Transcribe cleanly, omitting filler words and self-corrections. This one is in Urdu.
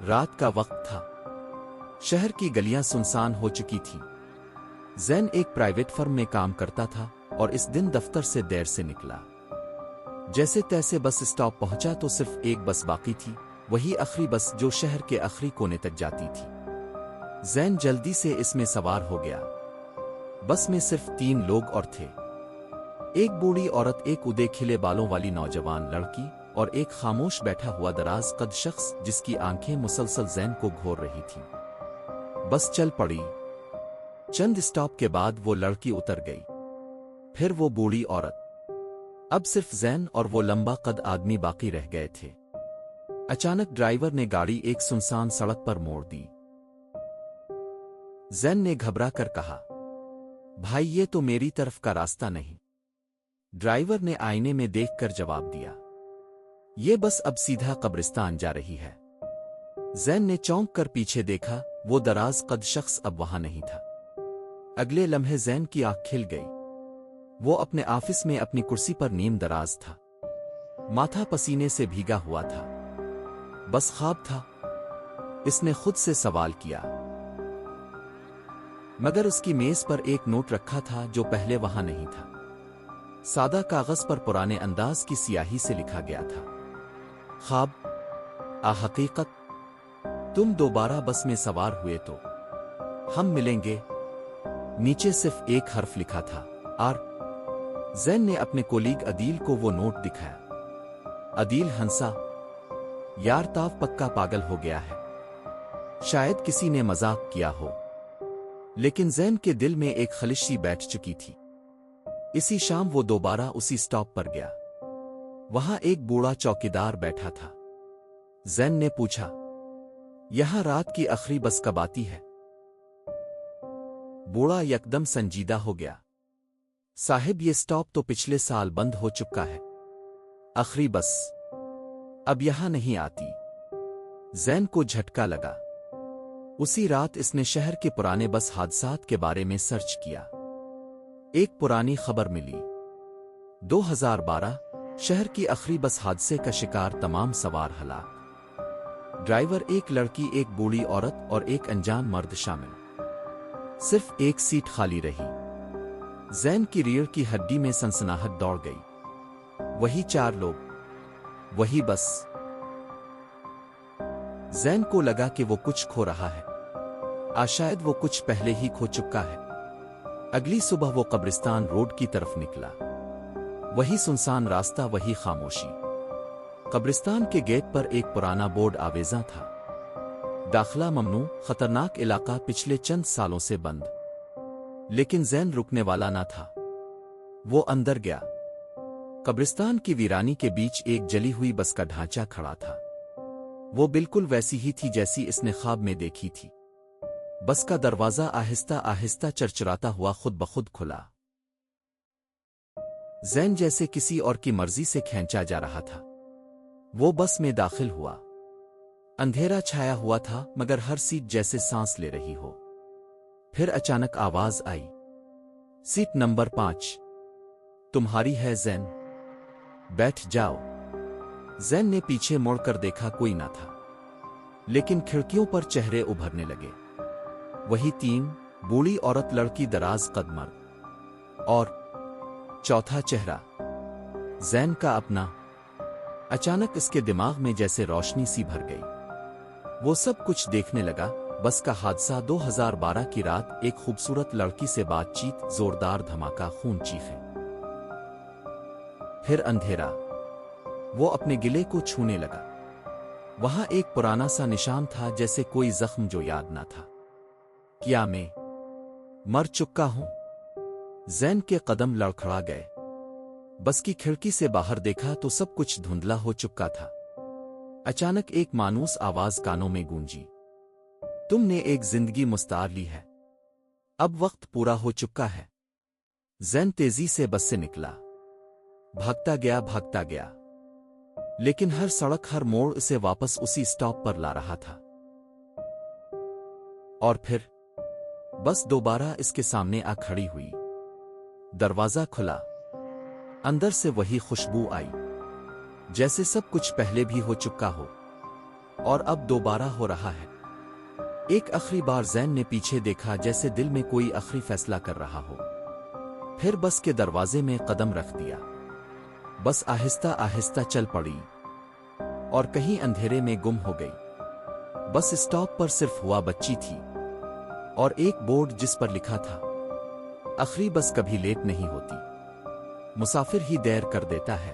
رات کا وقت تھا۔ شہر کی گلیاں سنسان ہو چکی تھیں۔ زین ایک پرائیویٹ فرم میں کام کرتا تھا اور اس دن دفتر سے دیر سے نکلا۔ جیسے تیسے بس اسٹاپ پہنچا تو صرف ایک بس باقی تھی، وہی آخری بس جو شہر کے آخری کونے تک جاتی تھی۔ زین جلدی سے اس میں سوار ہو گیا۔ بس میں صرف 3 لوگ اور تھے، ایک بوڑھی عورت، ایک اودے کھلے بالوں والی نوجوان لڑکی اور ایک خاموش بیٹھا ہوا دراز قد شخص جس کی آنکھیں مسلسل زین کو گھور رہی تھیں۔ بس چل پڑی۔ چند اسٹاپ کے بعد وہ لڑکی اتر گئی، پھر وہ بوڑھی عورت۔ اب صرف زین اور وہ لمبا قد آدمی باقی رہ گئے تھے۔ اچانک ڈرائیور نے گاڑی ایک سنسان سڑک پر موڑ دی۔ زین نے گھبرا کر کہا، بھائی یہ تو میری طرف کا راستہ نہیں۔ ڈرائیور نے آئینے میں دیکھ کر جواب دیا، یہ بس اب سیدھا قبرستان جا رہی ہے۔ زین نے چونک کر پیچھے دیکھا، وہ دراز قد شخص اب وہاں نہیں تھا۔ اگلے لمحے زین کی آنکھ کھل گئی۔ وہ اپنے آفس میں اپنی کرسی پر نیم دراز تھا، ماتھا پسینے سے بھیگا ہوا تھا۔ بس خواب تھا؟ اس نے خود سے سوال کیا۔ مگر اس کی میز پر ایک نوٹ رکھا تھا جو پہلے وہاں نہیں تھا۔ سادہ کاغذ پر پرانے انداز کی سیاہی سے لکھا گیا تھا، خواب حقیقت، تم دوبارہ بس میں سوار ہوئے تو ہم ملیں گے۔ نیچے صرف ایک حرف لکھا تھا، آر۔ زین نے اپنے کولیگ عدیل کو وہ نوٹ دکھایا۔ عدیل ہنسا، یار تاف پکا پاگل ہو گیا ہے، شاید کسی نے مذاق کیا ہو۔ لیکن زین کے دل میں ایک خلش سی بیٹھ چکی تھی۔ اسی شام وہ دوبارہ اسی سٹاپ پر گیا۔ وہاں ایک بوڑھا چوکیدار بیٹھا تھا۔ زین نے پوچھا، یہاں رات کی آخری بس کب آتی ہے؟ بوڑھا یکدم سنجیدہ ہو گیا، صاحب یہ سٹاپ تو پچھلے سال بند ہو چکا ہے، آخری بس اب یہاں نہیں آتی۔ زین کو جھٹکا لگا۔ اسی رات اس نے شہر کے پرانے بس حادثات کے بارے میں سرچ کیا۔ ایک پرانی خبر ملی، 2012 شہر کی آخری بس حادثے کا شکار تمام سوار ہلاک، ڈرائیور ایک لڑکی، ایک بوڑھی عورت اور ایک انجان مرد شامل، صرف ایک سیٹ خالی رہی۔ زین کی ریڑھ کی ہڈی میں سنسناہٹ دوڑ گئی، وہی 4 لوگ، وہی بس۔ زین کو لگا کہ وہ کچھ کھو رہا ہے، شاید وہ کچھ پہلے ہی کھو چکا ہے۔ اگلی صبح وہ قبرستان روڈ کی طرف نکلا، وہی سنسان راستہ، وہی خاموشی۔ قبرستان کے گیٹ پر ایک پرانا بورڈ آویزاں تھا، داخلہ ممنوع، خطرناک علاقہ، پچھلے چند سالوں سے بند۔ لیکن زین رکنے والا نہ تھا، وہ اندر گیا۔ قبرستان کی ویرانی کے بیچ ایک جلی ہوئی بس کا ڈھانچہ کھڑا تھا، وہ بالکل ویسی ہی تھی جیسی اس نے خواب میں دیکھی تھی۔ بس کا دروازہ آہستہ آہستہ چرچراتا ہوا خود بخود کھلا۔ زین جیسے کسی اور کی مرضی سے کھینچا جا رہا تھا۔ وہ بس میں داخل ہوا۔ اندھیرا چھایا ہوا تھا مگر ہر سیٹ جیسے سانس لے رہی ہو۔ پھر اچانک آواز آئی، سیٹ نمبر 5 تمہاری ہے زین، بیٹھ جاؤ۔ زین نے پیچھے مڑ کر دیکھا، کوئی نہ تھا، لیکن کھڑکیوں پر چہرے ابھرنے لگے، وہی 3، بوڑھی عورت، لڑکی، دراز قد مرد، اور چوتھا چہرہ زین کا اپنا۔ اچانک اس کے دماغ میں جیسے روشنی سی بھر گئی۔ وہ سب کچھ دیکھنے لگا، بس کا حادثہ، 2012 کی رات، ایک خوبصورت لڑکی سے بات چیت، زوردار دھماکہ، خون چیخیں، پھر اندھیرا۔ وہ اپنے گلے کو چھونے لگا۔ وہاں ایک پرانا سا نشان تھا، جیسے کوئی زخم جو یاد نہ تھا۔ کیا میں مر چکا ہوں؟ زین کے قدم لڑکھڑا گئے۔ بس کی کھڑکی سے باہر دیکھا تو سب کچھ دھندلا ہو چکا تھا۔ اچانک ایک مانوس آواز کانوں میں گونجی، تم نے ایک زندگی مستعار لی ہے، اب وقت پورا ہو چکا ہے۔ زین تیزی سے بس سے نکلا، بھاگتا گیا، لیکن ہر سڑک، ہر موڑ اسے واپس اسی سٹاپ پر لا رہا تھا۔ اور پھر بس دوبارہ اس کے سامنے آ کھڑی ہوئی۔ دروازہ کھلا، اندر سے وہی خوشبو آئی، جیسے سب کچھ پہلے بھی ہو چکا ہو۔ اور اب دوبارہ ہو رہا ہے۔ ایک آخری بار زین نے پیچھے دیکھا، جیسے دل میں کوئی آخری فیصلہ کر رہا ہو۔ پھر بس کے دروازے میں قدم رکھ دیا۔ بس آہستہ آہستہ چل پڑی اور کہیں اندھیرے میں گم ہو گئی۔ بس اسٹاپ پر صرف ہوا بچی تھی اور ایک بورڈ جس پر لکھا تھا، آخری بس کبھی لیٹ نہیں ہوتی، مسافر ہی دیر کر دیتا ہے۔